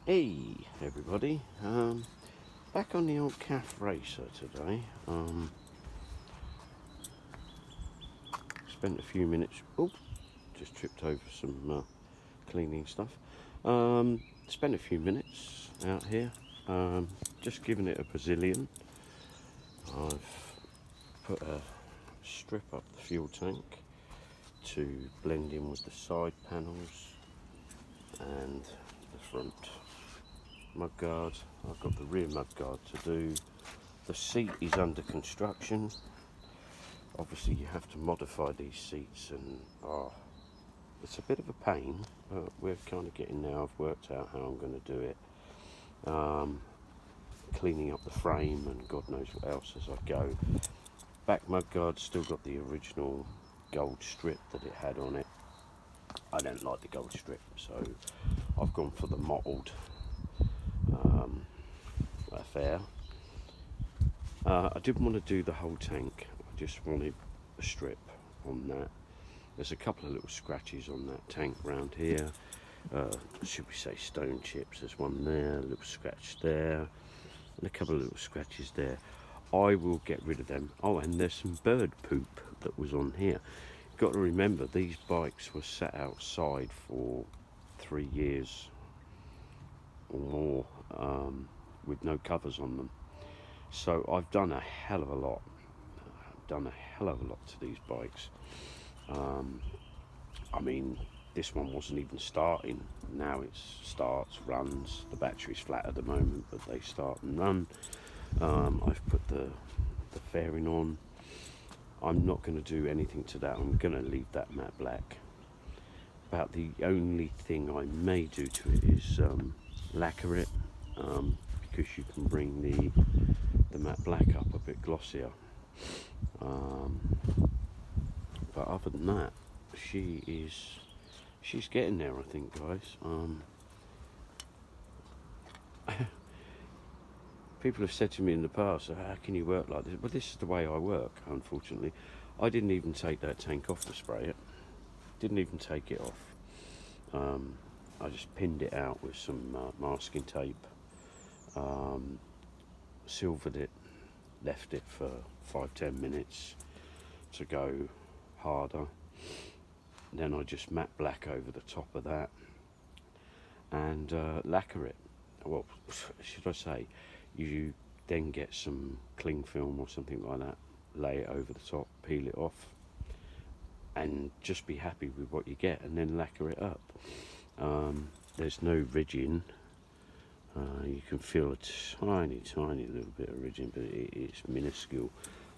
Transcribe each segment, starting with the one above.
Hey everybody, back on the old calf racer today. Spent a few minutes, just tripped over some cleaning stuff. Spent a few minutes out here, just giving it a Brazilian. I've put a strip up the fuel tank to blend in with the side panels and the front mudguard. I've got the rear mudguard to do. The seat is under construction. Obviously you have to modify these seats and it's a bit of a pain, but we're kind of getting there. I've worked out how I'm going to do it. Cleaning up the frame and God knows what else as I go. Back mudguard's still got the original gold strip that it had on it. I don't like the gold strip, so I've gone for the mottled affair. I didn't want to do the whole tank, I just wanted a strip on that. There's a couple of little scratches on that tank round here, should we say stone chips. There's one there, a little scratch there, and a couple of little scratches there. I will get rid of them. Oh, and there's some bird poop that was on here. You've got to remember, these bikes were sat outside for 3 years or more, with no covers on them. So I've done a hell of a lot. To these bikes. I mean, this one wasn't even starting. Now it starts, runs. The battery's flat at the moment, but they start and run. I've put the fairing on. I'm not going to do anything to that. I'm going to leave that matte black. About the only thing I may do to it is lacquer it, because you can bring the matte black up a bit glossier. But other than that, she's getting there, I think, guys. People have said to me in the past, how can you work like this? Well, this is the way I work, unfortunately. I didn't even take that tank off to spray it. Didn't even take it off. I just pinned it out with some masking tape, silvered it, left it for 5-10 minutes to go harder. Then I just matte black over the top of that and lacquer it. Well, should I say, you then get some cling film or something like that, lay it over the top, peel it off, and just be happy with what you get, and then lacquer it up. There's no ridging. You can feel a tiny little bit of ridging, but it's minuscule.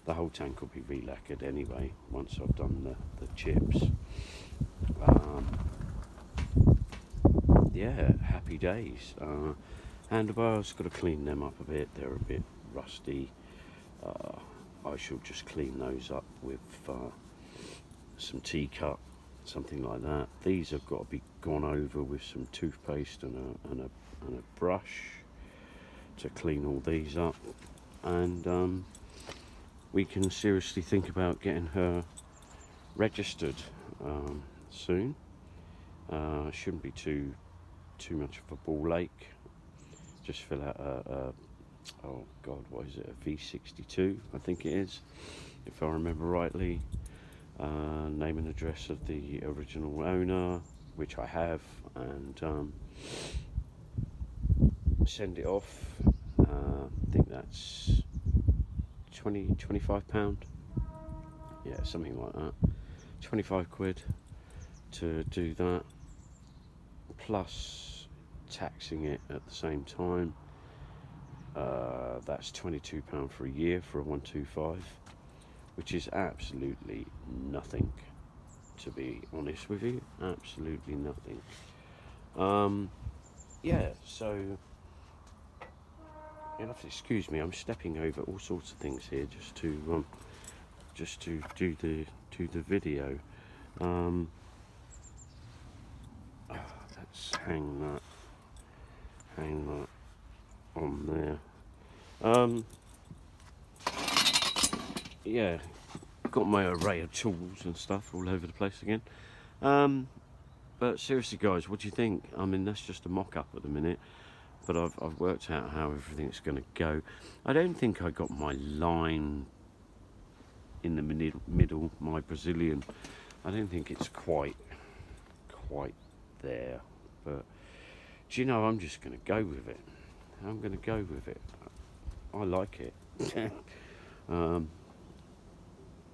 The whole tank will be re-lacquered anyway once I've done the chips. Yeah, happy days. Handlebars, got to clean them up a bit. They're a bit rusty. I shall just clean those up with some T-cut, something like that. These have got to be gone over with some toothpaste and a brush to clean all these up, and we can seriously think about getting her registered soon. Shouldn't be too much of a ball ache. Just fill out oh god, what is it, a V62 I think it is, if I remember rightly. Name and address of the original owner, which I have, and send it off. I think that's £25, yeah, something like that. 25 quid to do that, plus taxing it at the same time. That's £22 for a year for a 125, which is absolutely nothing, to be honest with you. Absolutely nothing. Yeah, so you'll have to excuse me. I'm stepping over all sorts of things here just to do the video. Let's hang that on there. Yeah, got my array of tools and stuff all over the place again. But seriously, guys, what do you think? I mean, that's just a mock-up at the minute. but I've worked out how everything's going to go. I don't think I got my line in the middle, my Brazilian. I don't think it's quite there, but do you know, I'm just going to go with it. I'm going to go with it. I like it. And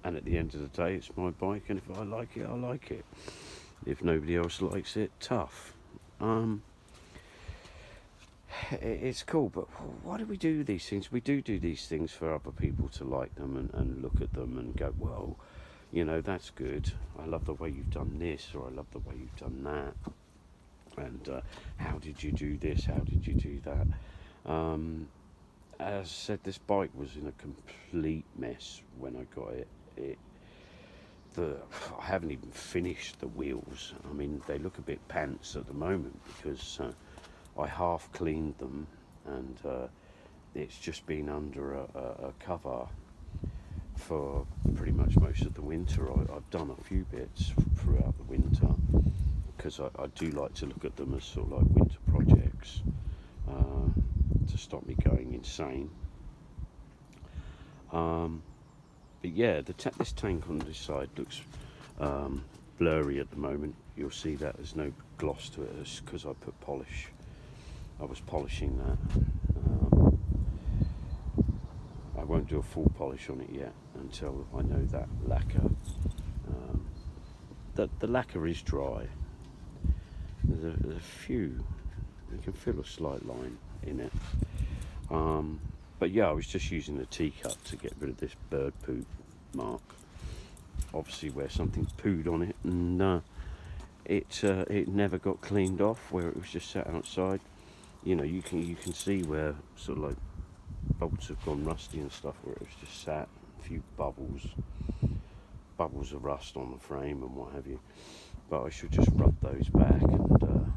at the end of the day, it's my bike, and if I like it, I like it. If nobody else likes it, tough. It's cool, but why do we do these things? We do these things for other people to like them and look at them and go, well, you know, that's good. I love the way you've done this, or I love the way you've done that. And how did you do this? How did you do that? As I said, this bike was in a complete mess when I got it. I haven't even finished the wheels. I mean, they look a bit pants at the moment because I half cleaned them, and it's just been under a cover for pretty much most of the winter. I've done a few bits throughout the winter because I do like to look at them as sort of like winter projects to stop me going insane. But yeah, this tank on this side looks blurry at the moment. You'll see that there's no gloss to it. It's because I put polish. I was polishing that. I won't do a full polish on it yet until I know that lacquer. The lacquer is dry. There's a few. You can feel a slight line in it. But yeah, I was just using the teacup to get rid of this bird poop mark. Obviously, where something pooed on it, and it never got cleaned off. Where it was just sat outside. You know, you can see where sort of like bolts have gone rusty and stuff, where it was just sat. A few bubbles of rust on the frame and what have you. But I should just rub those back and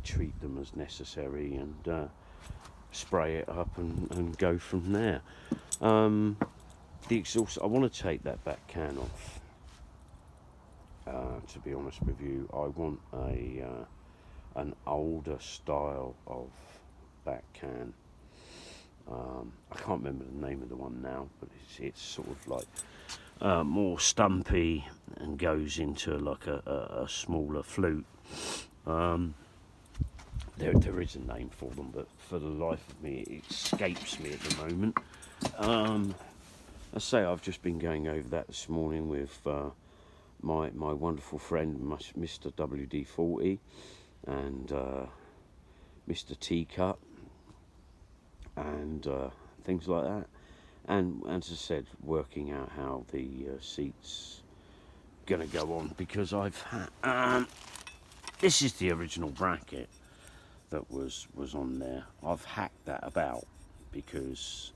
treat them as necessary, and spray it up and go from there. The exhaust, I want to take that back can off. To be honest with you, I want an older style of back can. I can't remember the name of the one now, but it's sort of like more stumpy and goes into like a smaller flute. There is a name for them, but for the life of me, it escapes me at the moment. I say I've just been going over that this morning with my wonderful friend, Mr. WD-40, and Mr. Teacup, and things like that. And as I said, working out how the seat's gonna go on, because I've had this is the original bracket that was on there. I've hacked that about because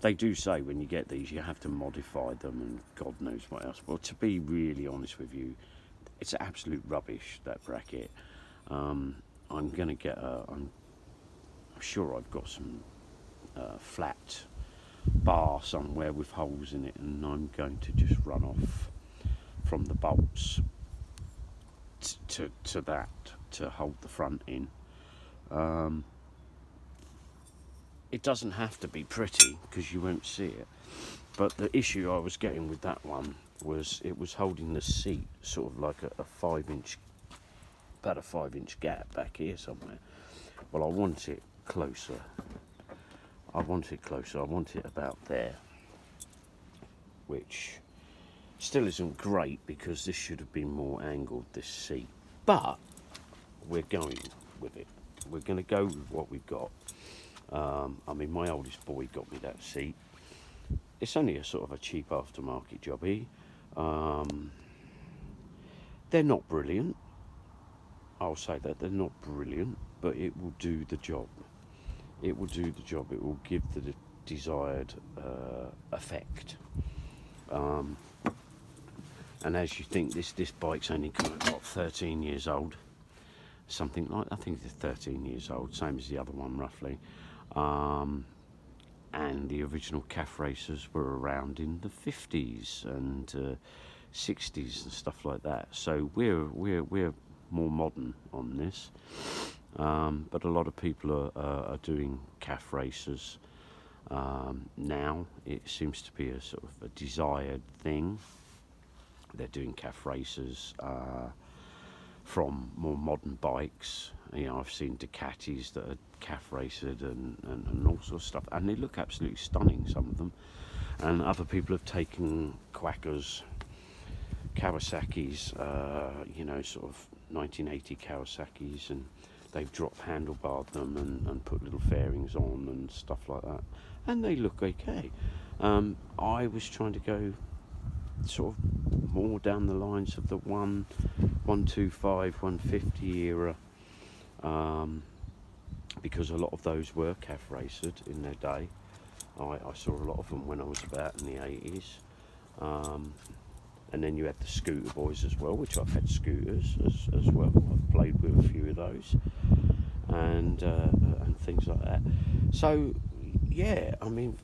they do say when you get these you have to modify them and God knows what else. Well, to be really honest with you, it's absolute rubbish, that bracket. I'm gonna get I'm sure I've got some flat bar somewhere with holes in it, and I'm going to just run off from the bolts to that to hold the front in. It doesn't have to be pretty because you won't see it, but the issue I was getting with that one was it was holding the seat sort of like a 5-inch, about a 5-inch gap back here somewhere. Well, I want it closer. I want it about there, which still isn't great because this should have been more angled, this seat, but we're going with it. We're going to go with what we've got. I mean, my oldest boy got me that seat. It's only a sort of a cheap aftermarket jobby. They're not brilliant. I'll say that they're not brilliant, but it will do the job. It will do the job. It will give the desired effect. And as you think, this bike's only got 13 years old. Something like, I think it's 13 years old, same as the other one roughly. And the original calf racers were around in the 50s and 60s and stuff like that. So we're more modern on this. But a lot of people are doing calf races now. It seems to be a sort of a desired thing. They're doing calf races from more modern bikes. You know, I've seen Ducatis that are calf raced and all sorts of stuff, and they look absolutely stunning, some of them. And other people have taken Quackers, Kawasaki's, you know, sort of 1980 Kawasaki's, and they've drop handlebarred them and put little fairings on and stuff like that, and they look okay. I was trying to go sort of more down the lines of the 125, 150 era, because a lot of those were calf raced in their day. I saw a lot of them when I was about in the 80s. And then you had the scooter boys as well, which I've had scooters as well. I've played with a few of those and things like that. So yeah, I mean,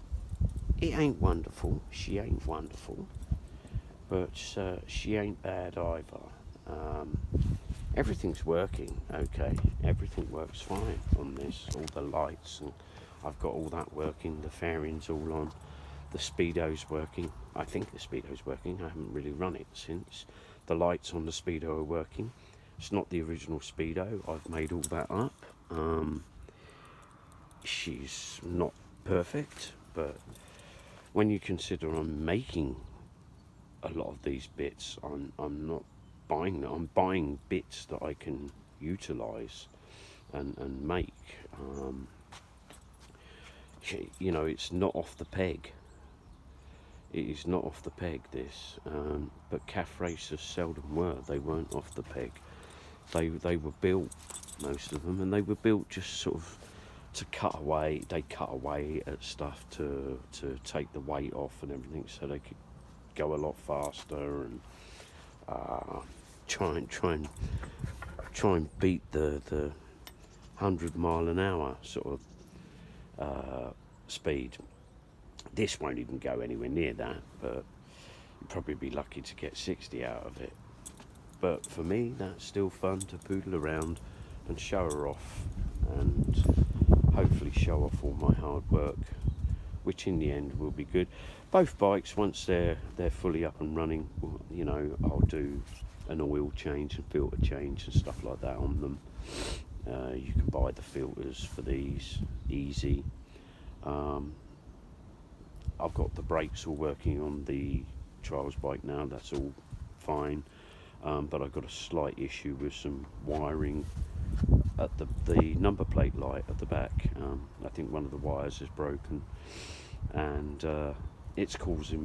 it ain't wonderful. She ain't wonderful, but she ain't bad either. Everything's working okay. Everything works fine on this. All the lights, and I've got all that working. The fairings all on. The speedo's working. I think the speedo's working. I haven't really run it since. The lights on the speedo are working. It's not the original speedo. I've made all that up. She's not perfect, but when you consider I'm making a lot of these bits, I'm not buying them. I'm buying bits that I can utilize and make. You know, it's not off the peg. It is not off the peg, this, but calf racers seldom were. They weren't off the peg. They were built, most of them, and they were built just sort of to cut away. They cut away at stuff to take the weight off and everything, so they could go a lot faster and try and beat the 100 mile an hour sort of speed. This won't even go anywhere near that, but you'd probably be lucky to get 60 out of it. But for me, that's still fun to poodle around and show her off, and hopefully show off all my hard work, which in the end will be good. Both bikes, once they're fully up and running, you know, I'll do an oil change and filter change and stuff like that on them. You can buy the filters for these easy. I've got the brakes all working on the trials bike now. That's all fine, but I've got a slight issue with some wiring at the number plate light at the back. I think one of the wires is broken, and it's causing me